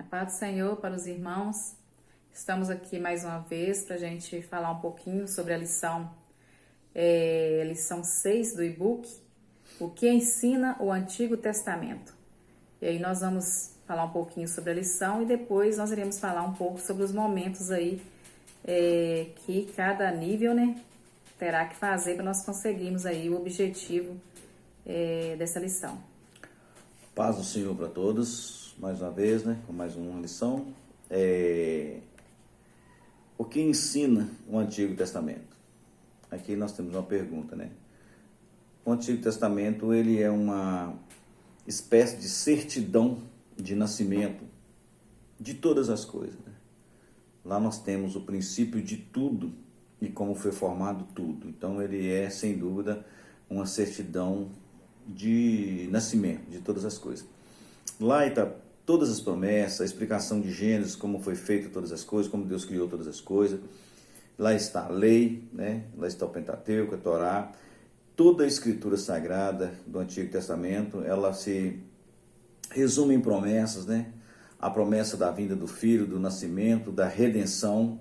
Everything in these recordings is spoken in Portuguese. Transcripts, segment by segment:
paz do Senhor para os irmãos. Estamos aqui mais uma vez para a gente falar um pouquinho sobre a lição 6 do e-book, O que ensina o Antigo Testamento. E aí nós vamos falar um pouquinho sobre a lição e depois nós iremos falar um pouco sobre os momentos aí que cada nível, terá que fazer para nós conseguirmos aí o objetivo dessa lição. Paz do Senhor para todos, mais uma vez, com mais uma lição. O que ensina o Antigo Testamento? Aqui nós temos uma pergunta, O Antigo Testamento, ele é uma espécie de certidão de nascimento de todas as coisas. Lá nós temos o princípio de tudo e como foi formado tudo. Então ele é, sem dúvida, uma certidão de nascimento de todas as coisas. Lá está todas as promessas, a explicação de Gênesis, como foi feita todas as coisas, como Deus criou todas as coisas. Lá está a lei, Lá está o Pentateuco, a Torá. Toda a escritura sagrada do Antigo Testamento, ela se resume em promessas, A promessa da vinda do Filho, do nascimento, da redenção.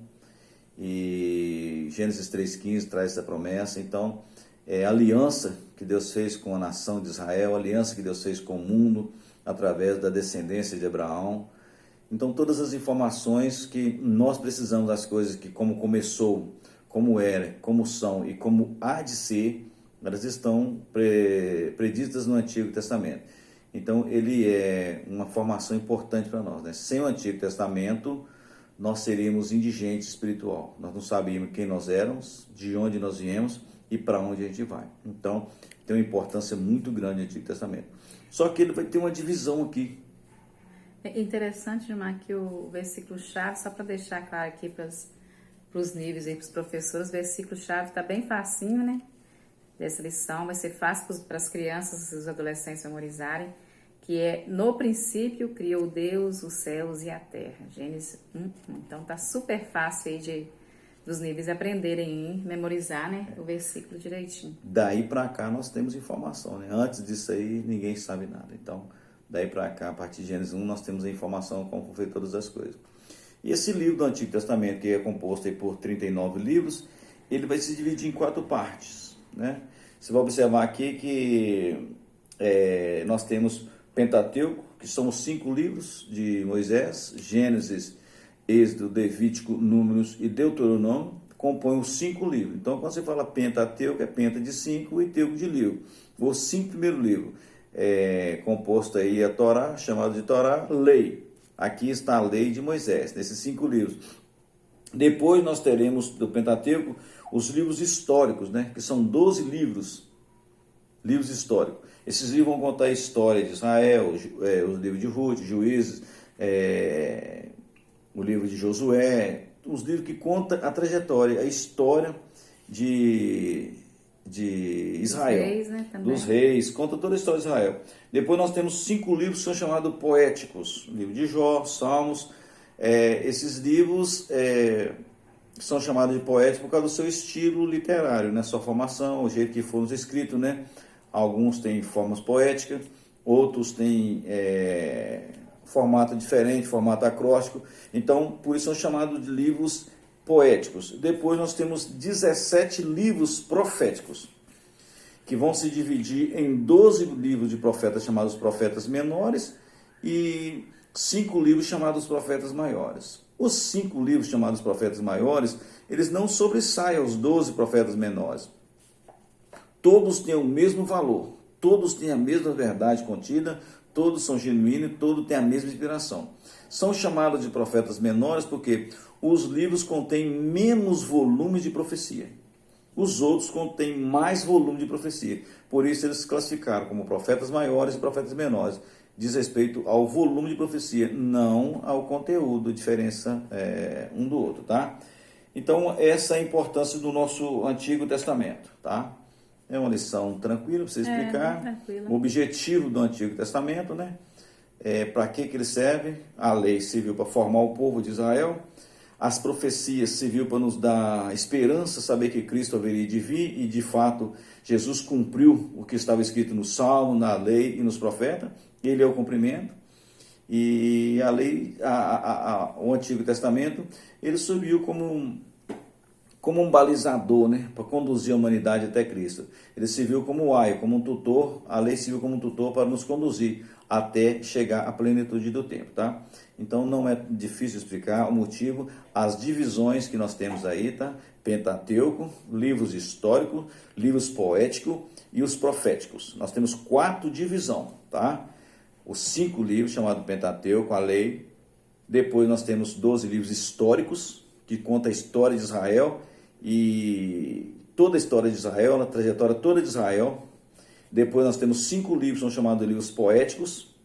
E Gênesis 3,15 traz essa promessa. Então, a aliança que Deus fez com a nação de Israel, a aliança que Deus fez com o mundo, através da descendência de Abraão. Então, todas as informações que nós precisamos das coisas que como começou, como era, como são e como há de ser, elas estão preditas no Antigo Testamento. Então, ele é uma formação importante para nós. Sem o Antigo Testamento, nós seríamos indigentes espiritual. Nós não sabíamos quem nós éramos, de onde nós viemos e para onde a gente vai. Então, tem uma importância muito grande no Antigo Testamento. Só que ele vai ter uma divisão aqui. É interessante, Gilmar, que o versículo-chave, só para deixar claro aqui para os níveis e para os professores, o versículo-chave está bem facinho, dessa lição. Vai ser fácil para as crianças e os adolescentes memorizarem, que é: no princípio criou Deus os céus e a terra. Gênesis 1. Então tá super fácil aí dos níveis aprenderem a memorizar, o versículo direitinho. Daí para cá nós temos informação, Antes disso aí ninguém sabe nada. Então, daí para cá, a partir de Gênesis 1, nós temos a informação como foi todas as coisas. E esse livro do Antigo Testamento, que é composto aí por 39 livros, ele vai se dividir em 4 partes, Você vai observar aqui que nós temos Pentateuco, que são os 5 livros de Moisés, Gênesis, Êxodo, Levítico, Números e Deuteronômio, compõem os 5 livros. Então, quando você fala Pentateuco, é penta de 5 e teuco de livro. Os 5 primeiros livros, composto aí a Torá, chamado de Torá, lei. Aqui está a lei de Moisés, nesses 5 livros. Depois nós teremos do Pentateuco os livros históricos, que são 12 livros históricos. Esses livros vão contar a história de Israel, os livros de Ruth, Juízes, o livro de Josué, os livros que contam a trajetória, a história de Israel, dos reis, conta toda a história de Israel. Depois nós temos 5 livros que são chamados poéticos, o livro de Jó, Salmos. Esses livros são chamados de poéticos por causa do seu estilo literário, sua formação, o jeito que foram escritos, Alguns têm formas poéticas, outros têm formato diferente, formato acróstico. Então, por isso são chamados de livros poéticos. Depois nós temos 17 livros proféticos, que vão se dividir em 12 livros de profetas chamados profetas menores e 5 livros chamados profetas maiores. Os 5 livros chamados profetas maiores, eles não sobressaem aos 12 profetas menores. Todos têm o mesmo valor, todos têm a mesma verdade contida, todos são genuínos, todos têm a mesma inspiração. São chamados de profetas menores porque os livros contêm menos volume de profecia. Os outros contêm mais volume de profecia. Por isso eles se classificaram como profetas maiores e profetas menores. Diz respeito ao volume de profecia, não ao conteúdo, diferença um do outro, Então, essa é a importância do nosso Antigo Testamento, É uma lição tranquila para você explicar. O objetivo do Antigo Testamento, para que ele serve? A lei serviu para formar o povo de Israel. As profecias serviu para nos dar esperança, saber que Cristo haveria de vir, e de fato Jesus cumpriu o que estava escrito no Salmo, na lei e nos profetas. Ele é o cumprimento. E a lei, o Antigo Testamento, ele subiu como um balizador, né, para conduzir a humanidade até Cristo. Ele serviu como aio, como um tutor, a lei serviu como um tutor para nos conduzir até chegar à plenitude do tempo, tá? Então não é difícil explicar o motivo, as divisões que nós temos aí, tá? Pentateuco, livros históricos, livros poéticos e os proféticos. Nós temos 4 divisões, tá? Os 5 livros chamados Pentateuco, a lei. Depois nós temos 12 livros históricos, que conta a história de Israel e toda a história de Israel, a trajetória toda de Israel. Depois nós temos 5 livros, são chamados de livros poéticos.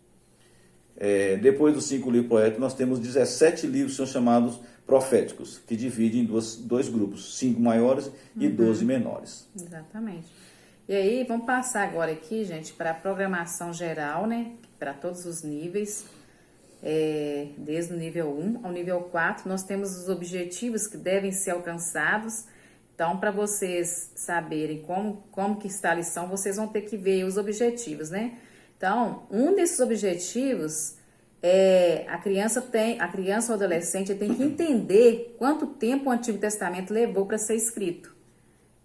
Depois dos 5 livros poéticos, nós temos 17 livros, que são chamados proféticos, que dividem em dois grupos, 5 maiores e 12 menores. Exatamente. E aí, vamos passar agora aqui, gente, para a programação geral, né? Para todos os níveis. Desde o nível 1 ao nível 4, nós temos os objetivos que devem ser alcançados. Então, para vocês saberem como que está a lição, vocês vão ter que ver os objetivos, né? Então, um desses objetivos a criança ou adolescente tem que entender quanto tempo o Antigo Testamento levou para ser escrito,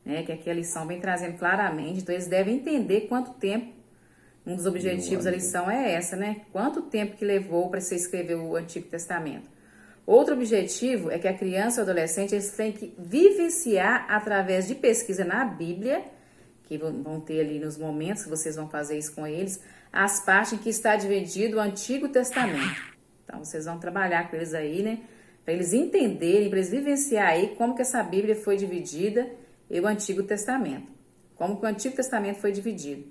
né? Que aqui a lição vem trazendo claramente. Então, eles devem entender quanto tempo. Um dos objetivos da lição é essa, né? Quanto tempo que levou para se escrever o Antigo Testamento. Outro objetivo é que a criança ou adolescente eles têm que vivenciar através de pesquisa na Bíblia, que vão ter ali nos momentos que vocês vão fazer isso com eles, as partes em que está dividido o Antigo Testamento. Então, vocês vão trabalhar com eles aí, né? Para eles entenderem, para eles vivenciar aí como que essa Bíblia foi dividida e o Antigo Testamento. Como que o Antigo Testamento foi dividido.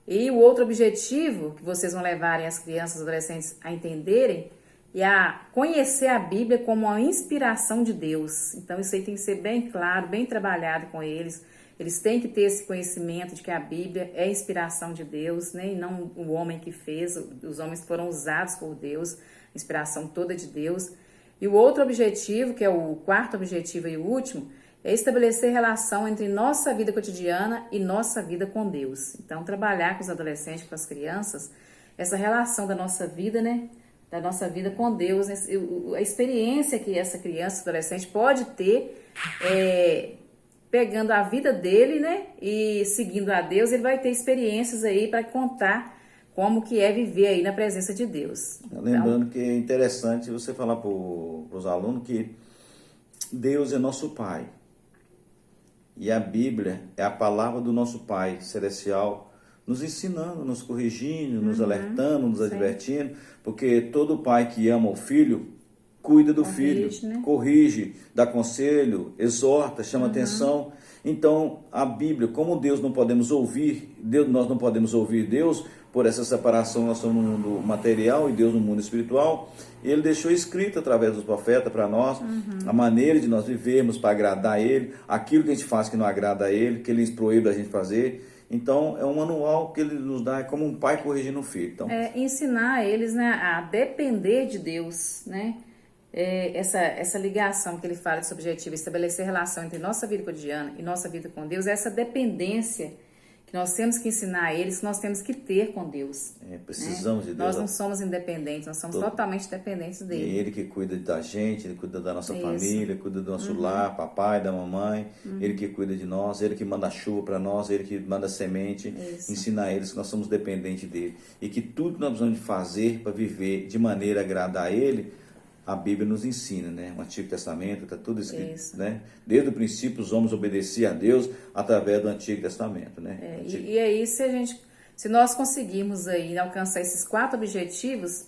E o outro objetivo que vocês vão levarem as crianças e adolescentes a entenderem é a conhecer a Bíblia como uma inspiração de Deus. Então, isso aí tem que ser bem claro, bem trabalhado com eles. Eles têm que ter esse conhecimento de que a Bíblia é inspiração de Deus, né? E não o homem que fez. Os homens foram usados por Deus, a inspiração toda de Deus. E o outro objetivo, que é o quarto objetivo e o último, é estabelecer relação entre nossa vida cotidiana e nossa vida com Deus. Então, trabalhar com os adolescentes, com as crianças, essa relação da nossa vida, né? Da nossa vida com Deus, né? A experiência que essa criança, adolescente pode ter, pegando a vida dele, né? E seguindo a Deus, ele vai ter experiências aí para contar como que é viver aí na presença de Deus. Lembrando que é interessante você falar para os alunos que Deus é nosso Pai. E a Bíblia é a palavra do nosso Pai Celestial, nos ensinando, nos corrigindo, nos alertando, nos advertindo, porque todo pai que ama o filho, cuida do filho, né? Corrige, dá conselho, exorta, chama atenção. Então, a Bíblia, como Deus não podemos ouvir, nós não podemos ouvir Deus, por essa separação, nós somos no mundo material e Deus no mundo espiritual, Ele deixou escrito através dos profetas para nós, a maneira de nós vivermos para agradar a Ele, aquilo que a gente faz que não agrada a Ele, que Ele proíbe a gente fazer. Então, é um manual que Ele nos dá, é como um pai corrigindo um filho. Então, ensinar eles, né, a depender de Deus, né? Essa ligação que ele fala desse objetivo, estabelecer relação entre nossa vida cotidiana e nossa vida com Deus, essa dependência que nós temos que ensinar a eles, que nós temos que ter com Deus. Precisamos de Deus. Nós não somos independentes, nós somos totalmente dependentes dele. E Ele que cuida da gente, Ele cuida da nossa família, cuida do nosso lar, papai, da mamãe, Ele que cuida de nós, Ele que manda chuva para nós, Ele que manda semente, ensinar a eles que nós somos dependentes dele. E que tudo que nós precisamos de fazer para viver de maneira a agradar a Ele, a Bíblia nos ensina, né? O Antigo Testamento está tudo escrito, né? Desde o princípio os homens obedeciam a Deus através do Antigo Testamento, né? E aí se nós conseguirmos aí alcançar esses 4 objetivos,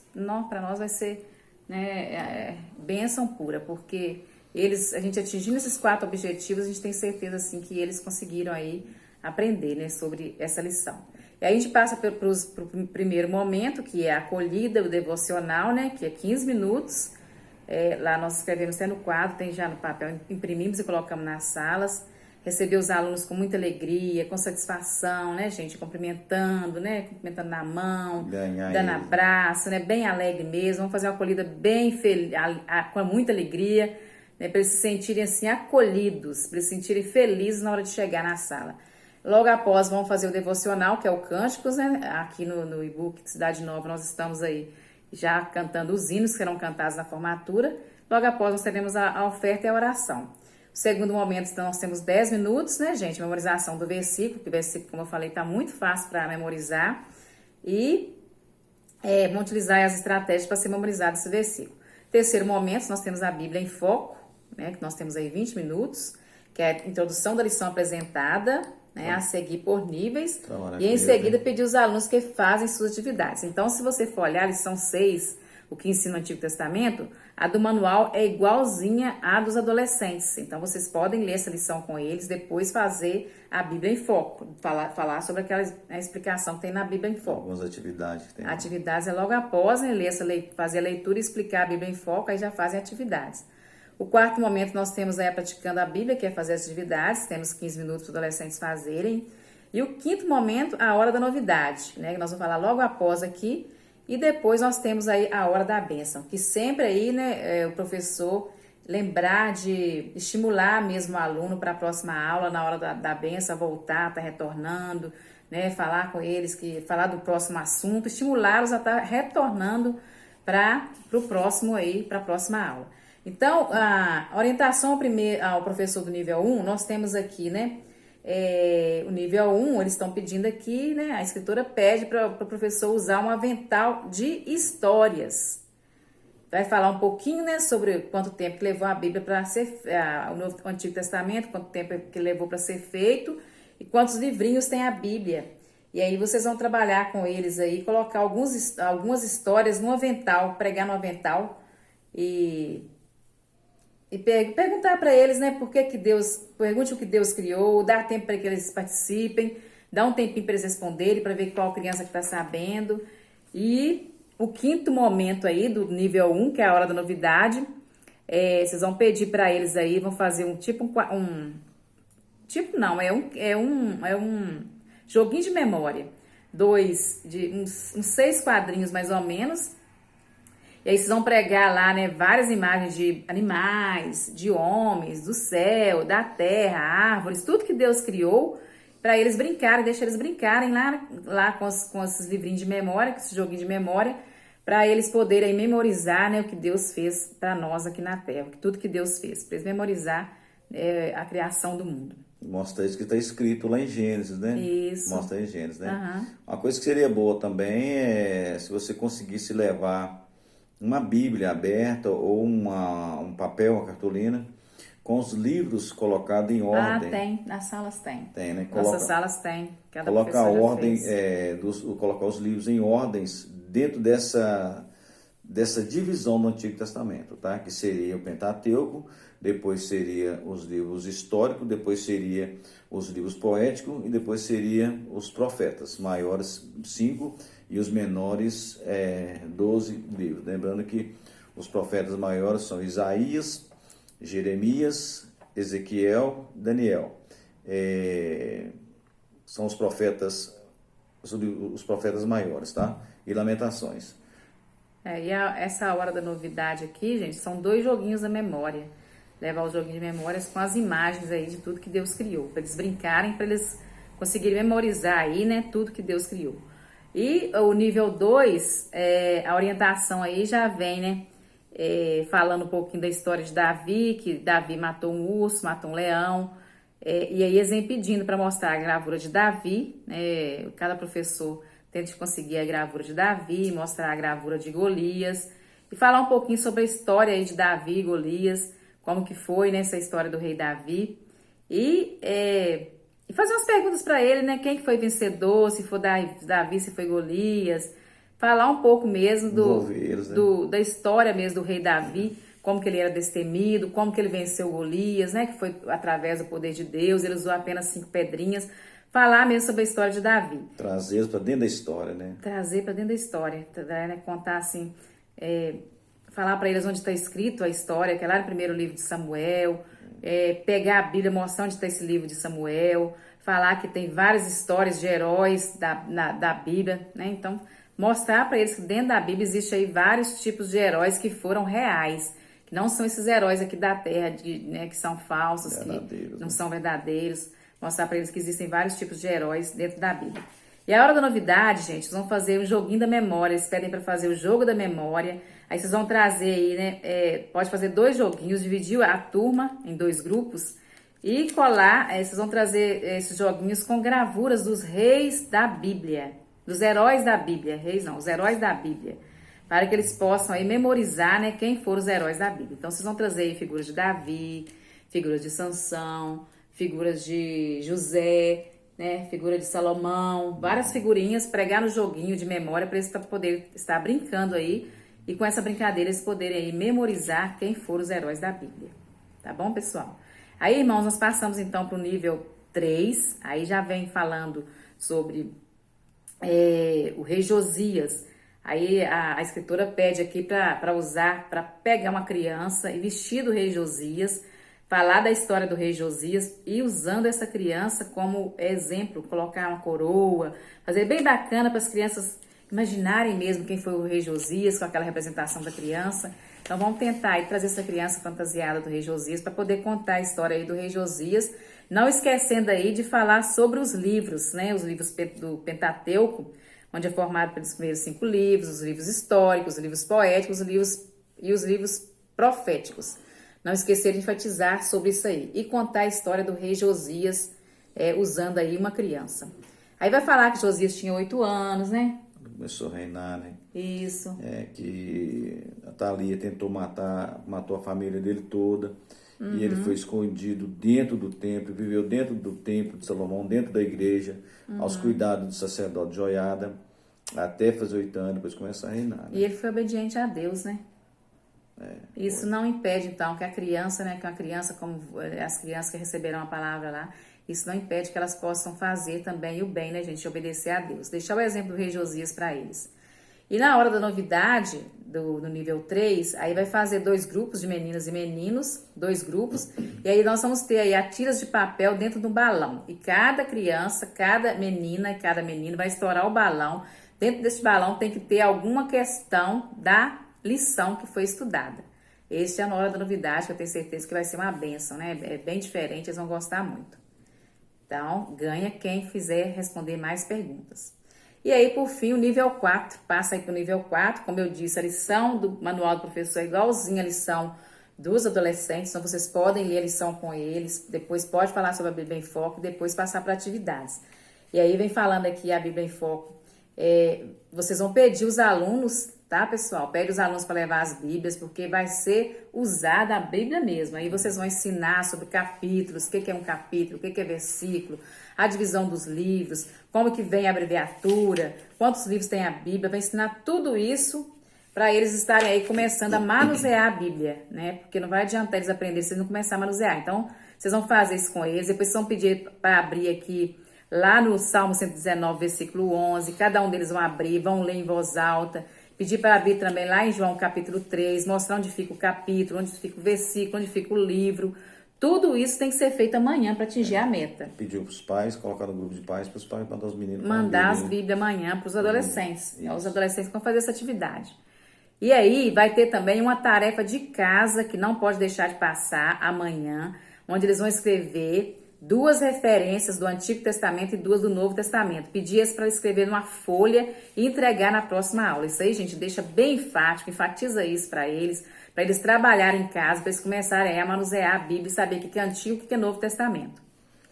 para nós vai ser, né, bênção pura, porque a gente atingindo esses 4 objetivos, a gente tem certeza assim que eles conseguiram aí aprender, né, sobre essa lição. E aí a gente passa para o primeiro momento, que é a acolhida, o devocional, né, que é 15 minutos. Lá nós escrevemos até no quadro, tem já no papel, imprimimos e colocamos nas salas. Receber os alunos com muita alegria, com satisfação, né, gente? Cumprimentando na mão, dando abraço, né? Bem alegre mesmo. Vamos fazer uma acolhida bem feliz, com muita alegria, né? Para eles se sentirem assim acolhidos, para eles se sentirem felizes na hora de chegar na sala. Logo após, vamos fazer o devocional, que é o Cânticos, né? Aqui no e-book Cidade Nova, nós estamos aí já cantando os hinos que serão cantados na formatura. Logo após nós teremos a oferta e a oração. O segundo momento, então, nós temos 10 minutos, né, gente? Memorização do versículo, que o versículo, como eu falei, está muito fácil para memorizar. E vamos utilizar as estratégias para ser memorizado esse versículo. Terceiro momento, nós temos a Bíblia em Foco, né, que nós temos aí 20 minutos, que é a introdução da lição apresentada, né, a seguir por níveis, e em seguida pedir os alunos que fazem suas atividades. Então, se você for olhar a lição 6, o que ensina o Antigo Testamento, a do manual é igualzinha à dos adolescentes. Então, vocês podem ler essa lição com eles, depois fazer a Bíblia em Foco, falar sobre aquela explicação que tem na Bíblia em Foco. Algumas atividades que tem. Atividades é logo após, né, fazer a leitura e explicar a Bíblia em Foco, aí já fazem atividades. O quarto momento nós temos aí praticando a Bíblia, que é fazer as atividades, temos 15 minutos para os adolescentes fazerem. E o quinto momento, a hora da novidade, né, que nós vamos falar logo após aqui. E depois nós temos aí a hora da bênção, que sempre aí, né, o professor lembrar de estimular mesmo o aluno para a próxima aula, na hora da bênção, voltar, tá retornando, né, falar com eles, falar do próximo assunto, estimulá-los a estar retornando para o próximo aí, para a próxima aula. Então, a orientação ao professor do nível 1, nós temos aqui, né, o nível 1, eles estão pedindo aqui, né, a escritora pede para o professor usar um avental de histórias. Vai falar um pouquinho, né, sobre quanto tempo que levou a Bíblia para ser, o Antigo Testamento, quanto tempo que levou para ser feito e quantos livrinhos tem a Bíblia. E aí vocês vão trabalhar com eles aí, colocar algumas histórias no avental, pregar no avental e perguntar para eles, né, pergunte o que Deus criou, dar tempo para que eles participem, dar um tempinho para eles responderem, para ver qual criança que está sabendo. E o quinto momento aí do nível 1, que é a hora da novidade, vocês vão pedir para eles aí, vão fazer um joguinho de memória, uns 6 quadrinhos mais ou menos. E aí vocês vão pregar lá, né, várias imagens de animais, de homens, do céu, da terra, árvores, tudo que Deus criou, para eles brincarem, deixa eles brincarem lá com esses livrinhos de memória, com esse joguinho de memória, para eles poderem memorizar, né, o que Deus fez para nós aqui na terra, tudo que Deus fez, para eles memorizar a criação do mundo. Mostra isso que está escrito lá em Gênesis, né? Isso. Mostra em Gênesis, né? Uhum. Uma coisa que seria boa também é se você conseguisse levar uma Bíblia aberta ou um papel, uma cartolina, com os livros colocados em ordem. Tem, nas salas tem. Tem, né? Nossas salas tem. Colocar a ordem, colocar os livros em ordens dentro dessa divisão do Antigo Testamento, tá? Que seria o Pentateuco, depois seria os livros históricos, depois seria os livros poéticos e depois seria os profetas, maiores 5 e os menores 12 livros. Lembrando que os profetas maiores são Isaías, Jeremias, Ezequiel, Daniel. São os profetas maiores, tá? E Lamentações. Essa hora da novidade aqui, gente, são 2 joguinhos da memória. Levar os joguinhos de memórias com as imagens aí de tudo que Deus criou. Para eles brincarem, para eles conseguirem memorizar aí, né, tudo que Deus criou. E o nível 2, a orientação aí já vem, né, falando um pouquinho da história de Davi, que Davi matou um urso, matou um leão. E aí eles vêm pedindo para mostrar a gravura de Davi, né, cada professor tente conseguir a gravura de Davi, mostrar a gravura de Golias e falar um pouquinho sobre a história aí de Davi e Golias, como que foi, né, essa história do rei Davi. E fazer umas perguntas para ele, né, quem que foi vencedor, se foi Davi, se foi Golias. Falar um pouco mesmo da história mesmo do rei Davi, como que ele era destemido, como que ele venceu Golias, né, que foi através do poder de Deus, ele usou apenas 5 pedrinhas. Falar mesmo sobre a história de Davi. Trazer para dentro da história, né? Trazer para dentro da história, né? Contar assim, falar para eles onde está escrito a história, que é lá no primeiro livro de Samuel, pegar a Bíblia, mostrar onde está esse livro de Samuel, falar que tem várias histórias de heróis da Bíblia, né? Então, mostrar para eles que dentro da Bíblia existe aí vários tipos de heróis que foram reais, que não são esses heróis aqui da Terra, né, que são falsos, que não são verdadeiros. Mostrar para eles que existem vários tipos de heróis dentro da Bíblia. E a hora da novidade, gente, vocês vão fazer o joguinho da memória, eles pedem para fazer o jogo da memória. Aí vocês vão trazer aí, né, pode fazer 2 joguinhos, dividir a turma em 2 grupos e colar, vocês vão trazer esses joguinhos com gravuras dos reis da Bíblia, dos heróis da Bíblia, reis não, os heróis da Bíblia, para que eles possam aí memorizar, né, quem foram os heróis da Bíblia. Então vocês vão trazer aí figuras de Davi, figuras de Sansão, figuras de José, né, figura de Salomão, várias figurinhas, pregar no joguinho de memória para eles poderem estar brincando aí e com essa brincadeira eles poderem aí memorizar quem foram os heróis da Bíblia. Tá bom, pessoal? Aí, irmãos, nós passamos então para o nível 3, aí já vem falando sobre o rei Josias. Aí a escritora pede aqui para pegar uma criança e vestir do rei Josias, falar da história do rei Josias e usando essa criança como exemplo, colocar uma coroa, fazer bem bacana para as crianças imaginarem mesmo quem foi o rei Josias com aquela representação da criança. Então vamos tentar aí trazer essa criança fantasiada do rei Josias para poder contar a história aí do rei Josias, não esquecendo aí de falar sobre os livros, né? Os livros do Pentateuco, onde é formado pelos primeiros 5 livros, os livros históricos, os livros poéticos, os livros proféticos. Não esquecer de enfatizar sobre isso aí e contar a história do rei Josias usando aí uma criança. Aí vai falar que Josias tinha 8 anos, né? Começou a reinar, né? Isso. Que a Thalia matou a família dele toda. E ele foi escondido dentro do templo, viveu dentro do templo de Salomão, dentro da igreja, aos cuidados do sacerdote Joiada, até fazer 8 anos, depois começar a reinar. Né? E ele foi obediente a Deus, né? Isso não impede, então, que a criança, né, como as crianças que receberam a palavra lá, isso não impede que elas possam fazer também o bem, né, gente, obedecer a Deus. Deixar o exemplo do rei Josias para eles. E na hora da novidade, do nível 3, aí vai fazer 2 grupos de meninas e meninos, 2 grupos, e aí nós vamos ter aí tiras de papel dentro do balão. E cada criança, cada menina e cada menino vai estourar o balão. Dentro desse balão tem que ter alguma questão da lição que foi estudada. Este é na hora da novidade, que eu tenho certeza que vai ser uma bênção, né? É bem diferente, eles vão gostar muito. Então, ganha quem fizer responder mais perguntas. E aí, por fim, o nível 4. Passa aí para o nível 4. Como eu disse, a lição do manual do professor é igualzinha a lição dos adolescentes. Então, vocês podem ler a lição com eles. Depois pode falar sobre a Bíblia em Foco e depois passar para atividades. E aí, vem falando aqui a Bíblia em Foco. Vocês vão pedir os alunos, tá, pessoal? Pede os alunos para levar as Bíblias, porque vai ser usada a Bíblia mesmo. Aí vocês vão ensinar sobre capítulos, o que é um capítulo, o que é versículo, a divisão dos livros, como que vem a abreviatura, quantos livros tem a Bíblia. Vai ensinar tudo isso para eles estarem aí começando a manusear a Bíblia, né? Porque não vai adiantar eles aprenderem se eles não começarem a manusear. Então, vocês vão fazer isso com eles. Depois vocês vão pedir para abrir aqui lá no Salmo 119, versículo 11. Cada um deles vão abrir, vão ler em voz alta. Pedir para abrir também lá em João capítulo 3, mostrar onde fica o capítulo, onde fica o versículo, onde fica o livro. Tudo isso tem que ser feito amanhã para atingir a meta. Pediu para os pais, colocar no grupo de pais, para os pais mandar os meninos. Mandar as Bíblias amanhã para os adolescentes. Os adolescentes vão fazer essa atividade. E aí vai ter também uma tarefa de casa que não pode deixar de passar amanhã, onde eles vão escrever 2 referências do Antigo Testamento e 2 do Novo Testamento. Pedir para escrever numa folha e entregar na próxima aula. Isso aí, gente, deixa bem enfático, enfatiza isso para eles trabalharem em casa, para eles começarem a manusear a Bíblia e saber o que é Antigo e o que é Novo Testamento.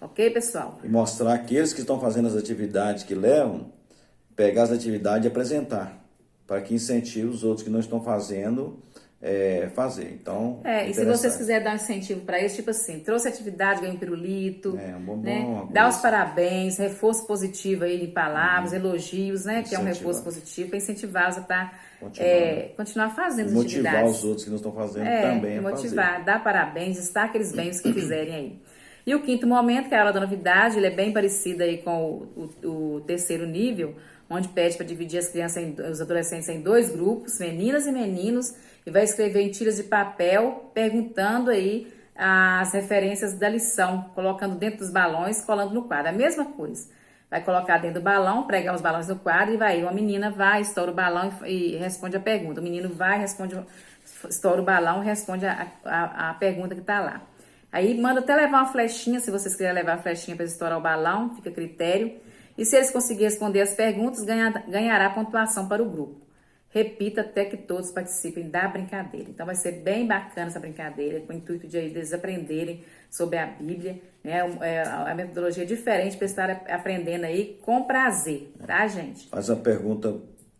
Ok, pessoal? E mostrar aqueles que estão fazendo as atividades que levam, pegar as atividades e apresentar, para que incentive os outros que não estão fazendo fazer. Então, e se vocês quiserem dar um incentivo para isso, tipo assim, trouxe atividade, ganha um pirulito, um bombom, né? Dá os parabéns, reforço positivo aí em palavras, elogios, né? Que é um reforço positivo para incentivá-los a estar continuar fazendo as atividades. Motivar os outros que não estão fazendo também motivar, fazer. Dar parabéns, destacar aqueles bens que fizerem aí. E o 5º momento, que é a aula da novidade, ele é bem parecido aí com o 3º nível, onde pede para dividir os adolescentes em 2 grupos, meninas e meninos, e vai escrever em tiras de papel, perguntando aí as referências da lição, colocando dentro dos balões, colando no quadro. A mesma coisa. Vai colocar dentro do balão, pregar os balões no quadro e vai. Uma menina vai, estoura o balão e responde a pergunta. O menino vai, estoura o balão e responde a pergunta que está lá. Aí manda até levar uma flechinha, se vocês quiserem levar a flechinha para estourar o balão, fica a critério. E se eles conseguirem responder as perguntas, ganhará pontuação para o grupo. Repita até que todos participem da brincadeira. Então vai ser bem bacana essa brincadeira, com o intuito de eles aprenderem sobre a Bíblia, né? A metodologia é diferente para estar aprendendo aí com prazer, tá, gente? Faz a pergunta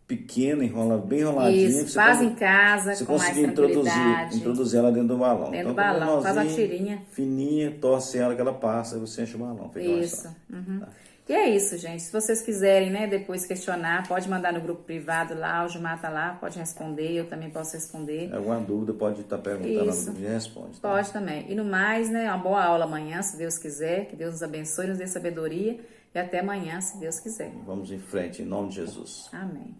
pequena, bem enroladinha. Isso, faz em casa, com mais tranquilidade. Introduzir ela dentro do balão. Dentro do balão, faz a tirinha. Fininha, torce ela que ela passa, e você enche o balão. Isso. Tá. E é isso, gente. Se vocês quiserem, né, depois questionar, pode mandar no grupo privado lá, o Gilmar tá lá, pode responder, eu também posso responder. Alguma dúvida, pode estar perguntando no grupo e responde. Tá? Pode também. E no mais, né, uma boa aula amanhã, se Deus quiser, que Deus nos abençoe, nos dê sabedoria, e até amanhã, se Deus quiser. Vamos em frente, em nome de Jesus. Amém.